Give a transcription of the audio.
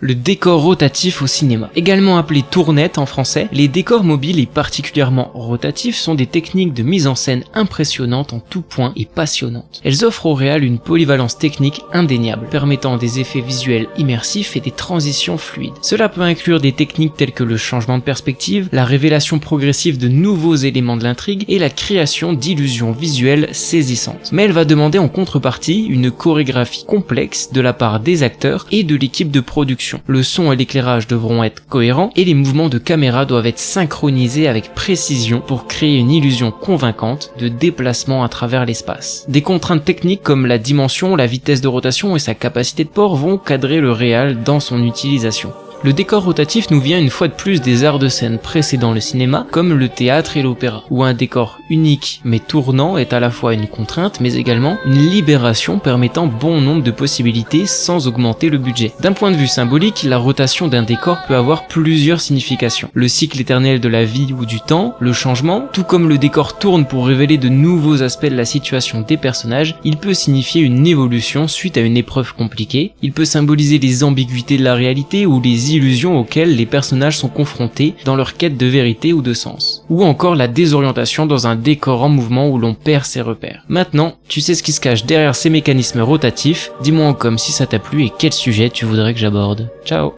Le décor rotatif au cinéma. Également appelé tournette en français, les décors mobiles et particulièrement rotatifs sont des techniques de mise en scène impressionnantes en tout point et passionnantes. Elles offrent au réal une polyvalence technique indéniable, permettant des effets visuels immersifs et des transitions fluides. Cela peut inclure des techniques telles que le changement de perspective, la révélation progressive de nouveaux éléments de l'intrigue et la création d'illusions visuelles saisissantes. Mais elle va demander en contrepartie une chorégraphie complexe de la part des acteurs et de l'équipe de production. Le son et l'éclairage devront être cohérents et les mouvements de caméra doivent être synchronisés avec précision pour créer une illusion convaincante de déplacement à travers l'espace. Des contraintes techniques comme la dimension, la vitesse de rotation et sa capacité de port vont cadrer le réal dans son utilisation. Le décor rotatif nous vient une fois de plus des arts de scène précédant le cinéma, comme le théâtre et l'opéra, où un décor unique mais tournant est à la fois une contrainte mais également une libération permettant bon nombre de possibilités sans augmenter le budget. D'un point de vue symbolique, la rotation d'un décor peut avoir plusieurs significations. Le cycle éternel de la vie ou du temps, le changement, tout comme le décor tourne pour révéler de nouveaux aspects de la situation des personnages, il peut signifier une évolution suite à une épreuve compliquée, il peut symboliser les ambiguïtés de la réalité ou les illusions auxquelles les personnages sont confrontés dans leur quête de vérité ou de sens. Ou encore la désorientation dans un décor en mouvement où l'on perd ses repères. Maintenant, tu sais ce qui se cache derrière ces mécanismes rotatifs, dis-moi en com si ça t'a plu et quel sujet tu voudrais que j'aborde. Ciao!